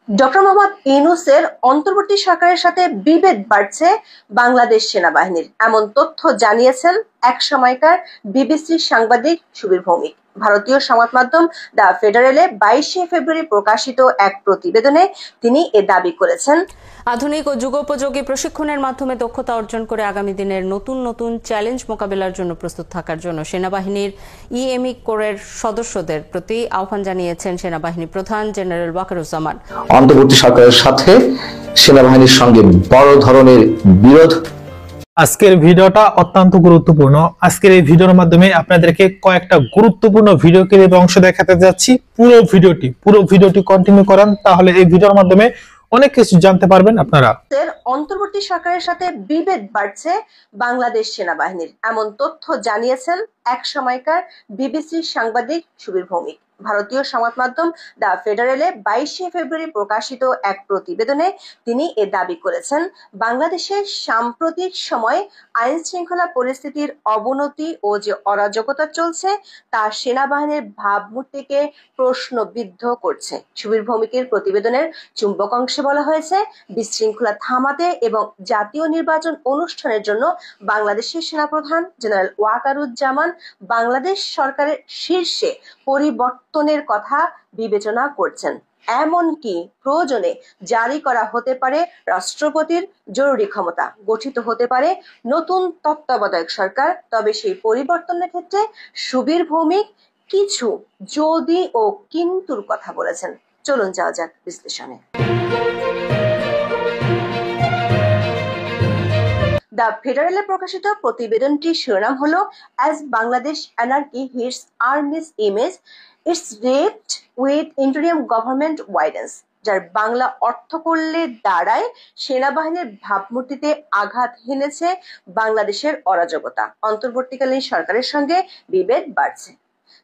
Doctor Mohammad ইউনূসের অন্তর্বর্তী সরকারের সাথে বিভেদ বাড়ছে বাংলাদেশ সেনাবাহিনীর, এমন তথ্য জানিয়েছেন এক সময়কার বিবিসির সাংবাদিক সুবীর ভৌমিক। ভারতীয় সংবাদ মাধ্যম দ্য ফেডারেলে 22শে ফেব্রুয়ারি প্রকাশিত এক প্রতিবেদনে তিনি এ দাবি করেছেন। আধুনিক ও যুগোপযোগী প্রশিক্ষণের মাধ্যমে দক্ষতা অর্জন করে আগামী দিনের নতুন নতুন চ্যালেঞ্জ মোকাবেলার জন্য প্রস্তুত থাকার জন্য সেনাবাহিনীর ইএমই কোরের সদস্যদের প্রতি আহ্বান জানিয়েছেন সেনাবাহিনী প্রধান জেনারেল ওয়াকারুজ্জামান। অন্তর্বর্তী সরকারের সাথে সেনাবাহিনীর সঙ্গে বড় ধরনের বিরোধ। আজকের ভিডিওটা অত্যন্ত গুরুত্বপূর্ণ। আজকের এই ভিডিওর মাধ্যমে আপনাদেরকে কয়েকটা গুরুত্বপূর্ণ ভিডিও ক্লিপ অংশ দেখাতে যাচ্ছি। পুরো ভিডিওটি কন্টিনিউ করেন, তাহলে এই ভিডিওর মাধ্যমে অনেক কিছু জানতে পারবেন আপনারা। অন্তর্বর্তী সরকারের সাথে বিভেদ বাড়ছে বাংলাদেশ সেনাবাহিনীর, এমন তথ্য জানিয়েছেন এক সময়কার বিবিসির সাংবাদিক সুবীর ভৌমিক। ভারতীয় সংবাদ মাধ্যম দ্য ফেডারেলে 22শে ফেব্রুয়ারি প্রকাশিত এক প্রতিবেদনে তিনি এ দাবি করেছেন। বাংলাদেশের সাম্প্রতিক সময়ে আইন শৃঙ্খলা পরিস্থিতির অবনতি ও যে অরাজকতা চলছে তা সেনাবাহিনীর ভাবমূর্তিকে প্রশ্নবিদ্ধ করছে। সুবীর ভৌমিকের প্রতিবেদনের চুম্বক অংশে বলা হয়েছে, বিশৃঙ্খলা থামাতে এবং জাতীয় নির্বাচন অনুষ্ঠানের জন্য বাংলাদেশের সেনাপ্রধান জেনারেল ওয়াকারুজ্জামান বাংলাদেশ সরকারের শীর্ষে পরিবর্তনের কথা বিবেচনা করছেন। এমনকি প্রয়োজনে জারি করা হতে পারে রাষ্ট্রপতির জরুরি ক্ষমতা, গঠিত হতে পারে নতুন তত্ত্বাবধায়ক সরকার। তবে সেই পরিবর্তনের ক্ষেত্রে সুবীর ভৌমিক কিছু যদি ও কিন্তুর কথা বলেছেন। চলুন যাওয়া যাক বিশ্লেষণে। দ্য ফেডারেলে প্রকাশিত প্রতিবেদনটির শিরোনাম হলো as Bangladesh anarchy hits army's image it's wrapped with interim government widens, যার বাংলা অর্থ করলে দাঁড়ায় সেনাবাহিনীর ভাবমূর্তিতে আঘাত হেনেছে বাংলাদেশের অরাজকতা, অন্তর্বর্তীকালীন সরকারের সঙ্গে বিভেদ বাড়ছে।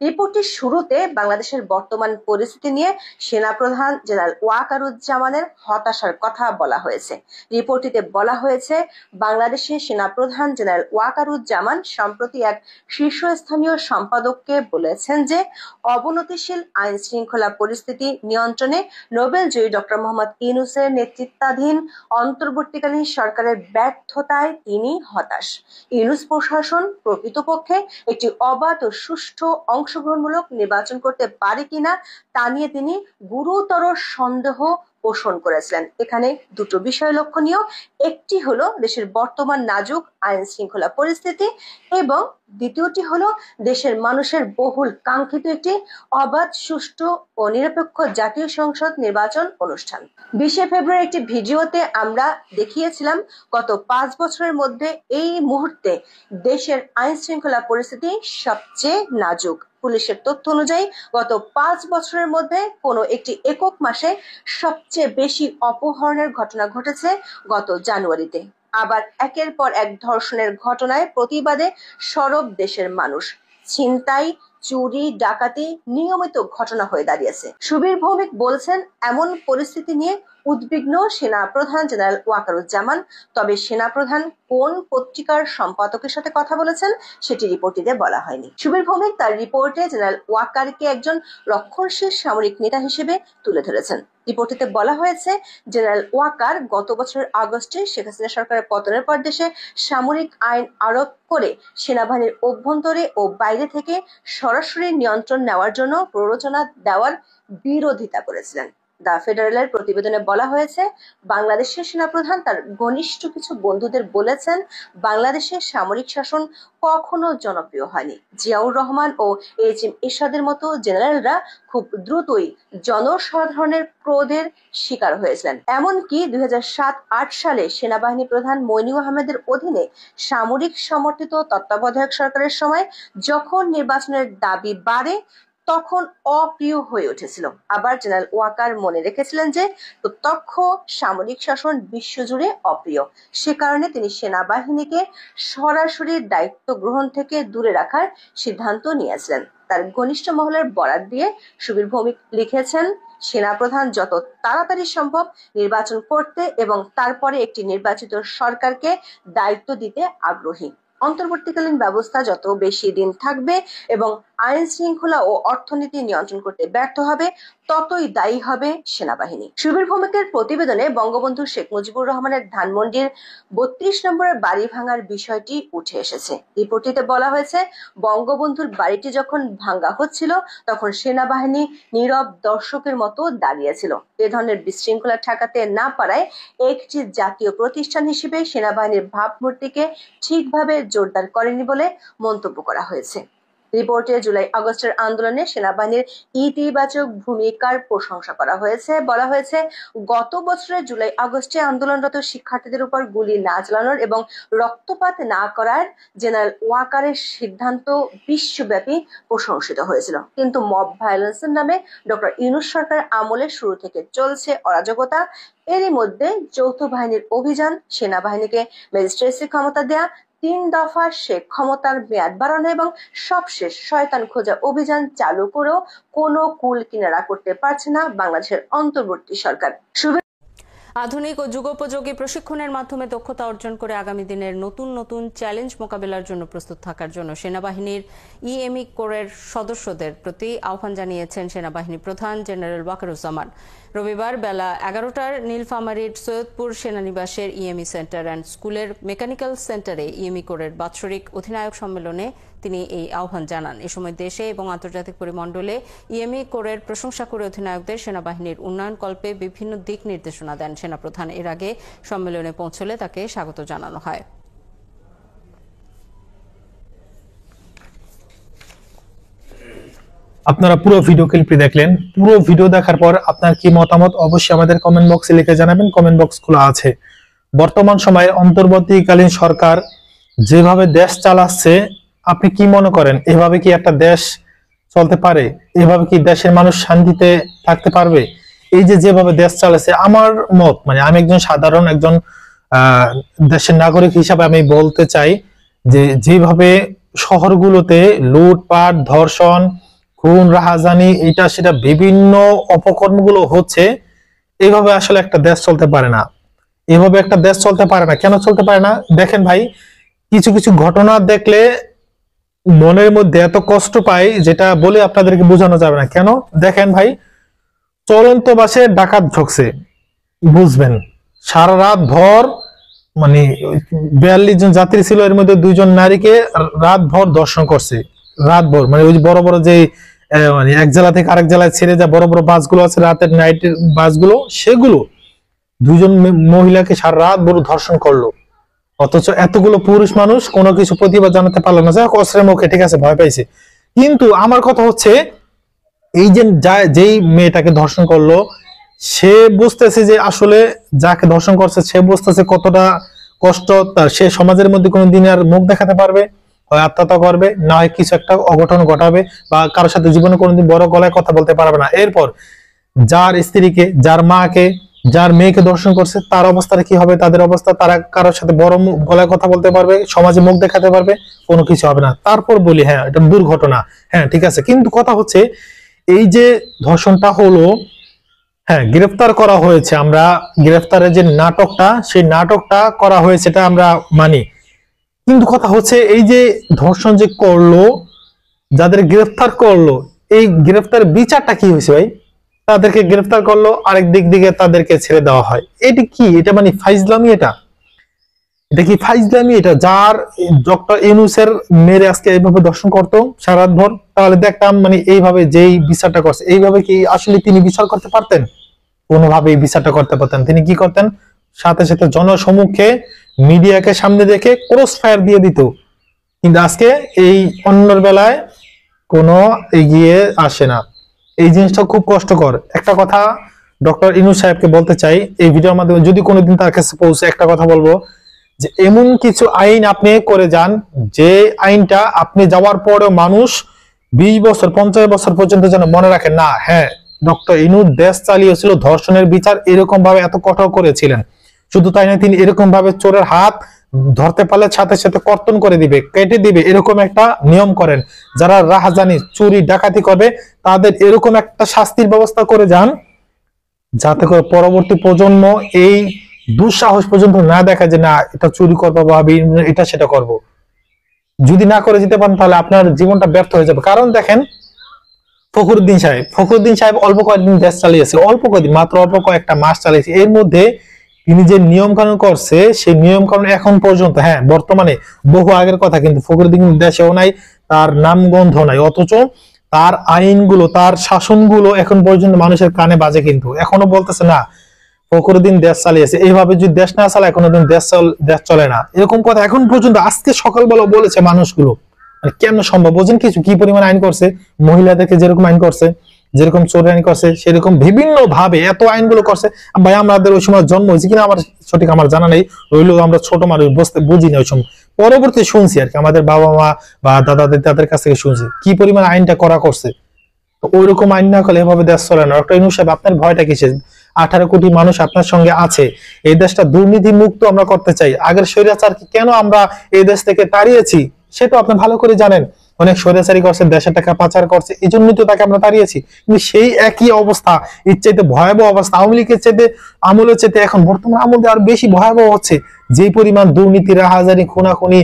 রিপোর্টটির শুরুতে বাংলাদেশের বর্তমান পরিস্থিতি নিয়ে সেনাপ্রধান জেনারেল ওয়াকারুজ্জামানের হতাশার কথা বলা হয়েছে। রিপোর্টটিতে বলা হয়েছে, বাংলাদেশের সেনাপ্রধান জেনারেল ওয়াকারুজ্জামান সম্প্রতি এক শীর্ষস্থানীয় সম্পাদককে বলেছেন যে অবনতিশীল আইন শৃঙ্খলা পরিস্থিতি নিয়ন্ত্রণে নোবেলজয়ী ডক্টর মোহাম্মদ ইউনূসের নেতৃত্বাধীন অন্তর্বর্তীকালীন সরকারের ব্যর্থতায় তিনি হতাশ। ইউনূস প্রশাসন প্রকৃতপক্ষে একটি অবাধ ও সুষ্ঠু অংশগ্রহণমূলক নির্বাচন করতে পারে কিনা তা নিয়ে তিনি গুরুতর সন্দেহ পোষণ করেছিলেন। এখানে দুটো বিষয় লক্ষণীয়। একটি হলো দেশের বর্তমান নাজুক আইন শৃঙ্খলা পরিস্থিতি এবং দ্বিতীয়টি হলো দেশের মানুষের বহুল কাঙ্ক্ষিত একটি অবাধ, সুষ্ঠু ও নিরপেক্ষ জাতীয় সংসদ নির্বাচন অনুষ্ঠান। 20শে ফেব্রুয়ারি একটি ভিডিওতে আমরা দেখিয়েছিলাম গত 5 বছরের মধ্যে এই মুহূর্তে দেশের আইন শৃঙ্খলা পরিস্থিতি সবচেয়ে নাজুক। পুলিশের তথ্য অনুযায়ী গত 5 বছরের মধ্যে কোনো একটি একক মাসে সবচেয়ে বেশি অপহরণের ঘটনা ঘটেছে গত জানুয়ারিতে। আবার একের পর এক ধর্ষণের ঘটনায় প্রতিবাদে সরব দেশের মানুষ। ছিনতাই, চুরি, ডাকাতি নিয়মিত ঘটনা হয়ে দাঁড়িয়েছে। সুবীর ভৌমিক বলছেন, এমন পরিস্থিতি নিয়ে উদ্বিগ্ন সেনাপ্রধান জেনারেল ওয়াকারুজ্জামান। তবে সেনাপ্রধান কোন পত্রিকার সম্পাদকের সাথে কথা বলেছেন সেটি রিপোর্টটিতে বলা হয়নি। সুবীর ভৌমিক তার রিপোর্টে জেনারেল ওয়াকারকে একজন রক্ষণশীল সামরিক নেতা হিসেবে তুলে ধরেছেন। রিপোর্টটিতে বলা হয়েছে, জেনারেল ওয়াকার গত বছরের আগস্টে শেখ হাসিনা সরকারের পতনের পর দেশে সামরিক আইন আরোপ করে সেনাবাহিনীর অভ্যন্তরে ও বাইরে থেকে সরাসরি নিয়ন্ত্রণ নেওয়ার জন্য প্ররোচনা দেওয়ার বিরোধিতা করেছিলেন। দ্য ফেডারেলের প্রতিবেদনে বলা হয়েছে, বাংলাদেশের সেনাপ্রধান তার ঘনিষ্ঠ কিছু বন্ধুদের বলেছেন, বাংলাদেশের সামরিক শাসন কখনো জনপ্রিয় হয়নি। জিয়াউর রহমান ও এইচ.এম. এরশাদের মতো জেনারেলরা খুব দ্রুতই জনসাধারণের ক্রোধের শিকার হয়েছিলেন। এমনকি 2007-08 সালে সেনাবাহিনী প্রধান মইনু আহমেদের অধীনে সামরিক সমর্থিত তত্ত্বাবধায়ক সরকারের সময় যখন নির্বাচনের দাবি বাড়ে তখন অপ্রিয় হয়ে উঠেছিল। আবার জেনারেল ওয়াকার মনে রেখেছিলেন যে প্রত্যক্ষ সামরিক শাসন বিশ্বজুড়ে অপ্রিয়। সে কারণে তিনি সেনাবাহিনীকে সরাসরি দায়িত্ব গ্রহণ থেকে দূরে রাখার সিদ্ধান্ত নিয়েছিলেন। তার ঘনিষ্ঠ মহলের বরাত দিয়ে সুবীর ভৌমিক লিখেছেন, সেনাপ্রধান যত তাড়াতাড়ি সম্ভব নির্বাচন করতে এবং তারপরে একটি নির্বাচিত সরকারকে দায়িত্ব দিতে আগ্রহী। অন্তর্বর্তীকালীন ব্যবস্থা যত বেশি দিন থাকবে এবং আইন শৃঙ্খলা ও অর্থনীতি নিয়ন্ত্রণ করতে ব্যর্থ হবে, ততই দায়ী হবে সেনাবাহিনী। সুবীর ভৌমিকের প্রতিবেদনে বঙ্গবন্ধু শেখ মুজিবুর রহমানের ধানমন্ডির ৩২ নম্বরের বাড়ি ভাঙার বিষয়টি উঠে এসেছে। রিপোর্টটিতে বলা হয়েছে, বঙ্গবন্ধুর বাড়িটি যখন ভাঙা হচ্ছিল তখন সেনাবাহিনী নীরব দর্শকের মতো দাঁড়িয়েছিল। এ ধরনের বিশৃঙ্খলা ঠেকাতে না পারায় একটি জাতীয় প্রতিষ্ঠান হিসেবে সেনাবাহিনীর ভাবমূর্তিকে ঠিকভাবে জোরদার করেনি বলে মন্তব্য করা হয়েছে। রিপোর্টে জুলাই আগস্টের আন্দোলনে সেনাবাহিনীর ইতিবাচক ভূমিকার প্রশংসা করা হয়েছে। বলা হয়েছে, গত বছরের জুলাই আগস্টে আন্দোলনরত শিক্ষার্থীদের উপর গুলি না চালানোর এবং রক্তপাত না করার জেনারেল ওয়াকারের সিদ্ধান্ত বিশ্বব্যাপী প্রশংসিত হয়েছিল। কিন্তু মব ভায়োলেন্সের নামে ডক্টর ইউনূস সরকার আমলে শুরু থেকে চলছে অরাজকতা। এরই মধ্যে যৌথ বাহিনীর অভিযান, সেনাবাহিনীকে ম্যাজিস্ট্রেসি ক্ষমতা দেয়া, ৩ দফা সে ক্ষমতার মেয়াদ বাড়ানো এবং সবশেষ শয়তান খোঁজা অভিযান চালু করেও কোনো কুল কিনারা করতে পারছে না বাংলাদেশের অন্তর্বর্তী সরকার। আধুনিক ও যুগোপযোগী প্রশিক্ষণের মাধ্যমে দক্ষতা অর্জন করে আগামী দিনের নতুন নতুন চ্যালেঞ্জ মোকাবেলার জন্য প্রস্তুত থাকার জন্য সেনাবাহিনীর ইএমই কোরের সদস্যদের প্রতি আহ্বান জানিয়েছেন সেনাবাহিনী প্রধান জেনারেল ওয়াকারুজ্জামান। রবিবার বেলা ১১টার নীলফামারীর সৈয়দপুর সেনানিবাসের ইএমই সেন্টার অ্যান্ড স্কুলের মেকানিক্যাল সেন্টারে ইএমই কোরের বাৎসরিক অধিনায়ক সম্মেলনে তিনি এই আহ্বান জানান। এ সময় দেশে এবং আন্তর্জাতিক পরিমণ্ডলে ইএমই কোরের প্রশংসা করে অধিনায়কদের সেনাবাহিনীর উন্নয়নকল্পে বিভিন্ন দিক নির্দেশনা দেন সেনাপ্রধান। এর আগে সম্মেলনে পৌঁছলে তাকে স্বাগত জানানো হয়। আপনারা পুরো ভিডিও ক্লিপটি দেখলেন। পুরো ভিডিও দেখার পর আপনার কি মতামত অবশ্যই আমাদের কমেন্ট বক্সে লিখে জানাবেন। কমেন্ট বক্স খোলা আছে। বর্তমান সময়ে অন্তর্বর্তীকালীন সরকার যেভাবে দেশ চালাচ্ছে, আপনি কি মনে করেন এভাবে কি একটা দেশ চলতে পারে? এভাবে কি দেশের মানুষ শান্তিতে থাকতে পারবে? এই যে যেভাবে দেশ চালাচ্ছে, আমার মত মানে আমি একজন সাধারণ একজন দেশের নাগরিক হিসাবে আমি বলতে চাই যে যেভাবে শহরগুলোতে লুটপাট, ধর্ষণ, খুন, রাহাজানি, এটা সেটা বিভিন্ন অপকর্মগুলো হচ্ছে, এইভাবে আসলে একটা দেশ চলতে পারে না। এভাবে একটা দেশ চলতে পারে না। কেন চলতে পারে না? দেখেন ভাই, কিছু কিছু ঘটনা দেখলে মনের মধ্যে এত কষ্ট পাই যেটা বলে আপনাদেরকে বোঝানো যাবে না। কেন? দেখেন ভাই, চলন্ত বাসে ডাকাত ঢুকছে, বুঝবেন সারা রাত ভর মানে ৪২ জন যাত্রী ছিল, এর মধ্যে ২ জন নারীকে রাত ভর দর্শন করছে। রাত ভর মানে ওই বড় বড় যে মানে এক জেলা থেকে আরেক জেলায় ছেড়ে যা বড় বড় বাসগুলো আছে, রাতের নাইটের বাসগুলো, সেগুলো ২ জন মহিলাকে সারা রাত ভর ধর্ষণ করলো। অথচ এতগুলো পুরুষ মানুষ কোনো কিছু প্রতিবাদ জানাতে পারলো না। অস্ত্রের মুখে, ঠিক আছে, ভয় পাইছে। কিন্তু আমার কথা হচ্ছে, এই যে যেই মেয়েটাকে ধর্ষণ করলো, সে বুঝতেছে যে আসলে যাকে ধর্ষণ করছে সে বুঝতেছে কতটা কষ্ট তার। সে সমাজের মধ্যে কোনোদিন আর মুখ দেখাতে পারবে? হয় আত্মহত্যা করবে, না হয় কিছু একটা অঘটন ঘটাবে, বা কারোর সাথে জীবনে কোনোদিন বড় গলায় কথা বলতে পারবে না। এরপর যার স্ত্রীকে, যার মাকে, যার মেয়েকে দর্শন করছে, তার অবস্থাটা কি হবে? তাদের অবস্থা, তারা কারোর সাথে বড় গলায় কথা বলতে পারবে, সমাজে মুখ দেখাতে পারবে? কোনো কিছু হবে না। তারপর বলি হ্যাঁ এটা দুর্ঘটনা, হ্যাঁ ঠিক আছে। কিন্তু কথা হচ্ছে, এই যে ধর্ষণটা হলো, হ্যাঁ গ্রেফতার করা হয়েছে, আমরা গ্রেফতারের যে নাটকটা, সেই নাটকটা করা হয়েছে, এটা আমরা মানি। কিন্তু কথা হচ্ছে, এই যে ধর্ষণ যে করলো, যাদের গ্রেফতার করলো, এই গ্রেফতার বিচারটা কি হয়েছে ভাই? তাদেরকে গ্রেফতার করলো, আরেক দিক দিকে তাদেরকে ছেড়ে দেওয়া হয়। এটা কি? এটা মানে ফাইজলামি। এটা কি ফাইজলামি? এটা যার ডক্টর ইউনূসের মেরে আজকে এইভাবে দর্শন করতো সারা রাত ভর, তাহলে দেখতাম মানে এইভাবে যেই বিচারটা করছে, এইভাবে কি আসলে তিনি বিচার করতে পারতেন? কোনোভাবেই বিচারটা করতে পারতেন? তিনি কি করতেন? সাথে সাথে জনসমুখে মিডিয়াকে সামনে রেখে ক্রস ফায়ার দিয়ে দিত। কিন্তু আজকে এই অন্যর বেলায় কোনো এগিয়ে আসে না। এই জিনিসটা খুব কষ্টকর। একটা কথা ডক্টর ইউনূস সাহেবকে বলতে চাই এই ভিডিওর মাধ্যমে, যদি কোনোদিন তার কাছে পৌঁছে, একটা কথা বলবো যে এমন কিছু আইন আপনি করে যান যে আইনটা আপনি যাওয়ার পরেও মানুষ ২০ বছর ৫০ বছর পর্যন্ত যেন মনে রাখে না, হ্যাঁ ডক্টর ইউনূস দেশ চালিয়েছিল, ধর্ষণের বিচার এরকম ভাবে এত কঠোর করেছিলেন। শুধু তাই না, তিনি এরকম ভাবে চোরের হাত ধরতে পারলে সাথে সাথে কর্তন করে দিবে, কেটে দিবে, এরকম একটা নিয়ম করেন। যারা রাহাজানি, চুরি, ডাকাতি করবে তাদের এরকম একটা শাস্তির ব্যবস্থা করে যান, যাতে করে পরবর্তী প্রজন্ম এই দুঃসাহস পর্যন্ত না দেখা যে না এটা চুরি করবো বা এটা সেটা করব। যদি না করে যেতে পারেন তাহলে আপনার জীবনটা ব্যর্থ হয়ে যাবে। কারণ দেখেন, ফখরুদ্দিন সাহেব অল্প কয়েকদিন দেশ চালিয়েছে, অল্প কয়েকদিন, মাত্র অল্প কয়েকটা মাস চালিয়েছে। এর মধ্যে তিনি যে নিয়ম কানুন করছে, সেই নিয়ম কানুন এখন পর্যন্ত, হ্যাঁ বর্তমানে বহু আগের কথা, কিন্তু ফখরুদ্দিন দেশেও নাই, তার নামগন্ধ নাই, অথচ তার আইনগুলো, তার শাসনগুলো এখন পর্যন্ত মানুষের কানে বাজে, কিন্তু এখনো বলতেছে না ফখরুদ্দিন দেশ চালিয়েছে। এইভাবে যদি দেশ না চালায় কোনোদিন দেশ চলে না, এরকম কথা এখন পর্যন্ত আজকে সকালবেলা বলেছে মানুষগুলো। মানে কেন সম্ভব বোঝেন কিছু? কি পরিমাণ আইন করছে, মহিলাদেরকে যেরকম আইন করছে, যেরকম চোর আইন করছে, সেরকম বিভিন্ন ভাবে এত আইনগুলো করছে। ভাই আমাদের ওই সময় জন্ম হয়েছে কিনা আমার সঠিক আমার জানা নেই, রইলেও আমরা ছোট মানুষ বুঝি না ওই সময়, পরবর্তী শুনছি আর কি, আমাদের বাবা মা বা দাদা দাদাদের কাছ থেকে শুনছি কি পরিমাণ আইনটা করা করছে। ওইরকম আইন না করলে এভাবে দেশ চলে না। ডক্টর ইউনূস সাহেব, আপনার ভয়টা কিসের? 18 কোটি মানুষ আপনার সঙ্গে আছে, এই দেশটা দুর্নীতি মুক্ত আমরা করতে চাই। আগের স্বৈরাচারকে কেন আমরা এই দেশ থেকে তাড়িয়েছি সেটা আপনি ভালো করে জানেন। অনেক স্বৈরাচারী করছে, দেশের টাকা পাচার করছে, এই জন্যই তো তাকে আমরা তাড়িয়েছি। কিন্তু সেই একই অবস্থা, এর চাইতে ভয়াবহ অবস্থা আওয়ামী লীগের চাইতে, আমলের চাইতে এখন বর্তমান আমলে আরো বেশি ভয়াবহ হচ্ছে। যে পরিমাণ দুর্নীতি, রাহাজানি, খুনাখুনি,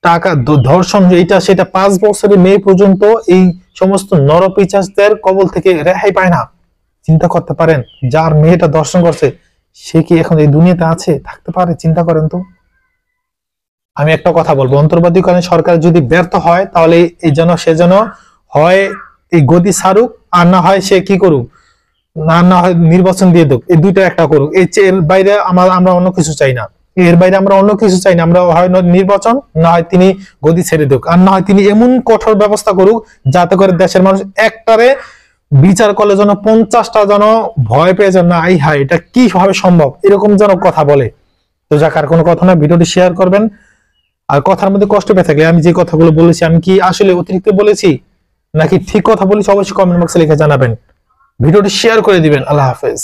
টাকা ধর্ষণ, এটা সেটা 5 বছরের মেয়ে পর্যন্ত এই সমস্ত নরপিশাচদের কবল থেকে রেহাই পায় না। চিন্তা করতে পারেন, যার মেয়েটা দর্শন করছে সে কি এখন এই দুনিয়াতে আছে, থাকতে পারে? চিন্তা করেন তো। আমি একটা কথা বলবো, অন্তর্বর্তীকালীন সরকার যদি ব্যর্থ হয় তাহলে সে যেন হয় এই গদি ছাড়ুক, আর না হয় সে কি করুক, না হয় নির্বাচন দিয়ে দেখ, এই দুইটা একটা করুক। এর বাইরে আমরা অন্য কিছু চাই না, এর বাইরে আমরা অন্য কিছু চাই না। আমরা হয় নির্বাচন, না হয় তিনি গদি ছেড়ে দেখ, আর না হয় তিনি এমন কঠোর ব্যবস্থা করুক যাতে করে দেশের মানুষ একটারে বিচার করলে যেন 50টা যেন ভয় পেয়ে যান, না আই হাই এটা কি ভাবে সম্ভব, এরকম যেন কথা বলে। তো যাক, আর কোনো কথা না, ভিডিওটি শেয়ার করবেন। আর কথার মধ্যে কষ্ট পেয়ে থাকলে, আমি যে কথাগুলো বলেছি আমি কি আসলে অতিরিক্ত বলেছি নাকি ঠিক কথা বলেছি, অবশ্যই কমেন্ট বক্সে লিখে জানাবেন। ভিডিওটি শেয়ার করে দিবেন। আল্লাহ হাফেজ।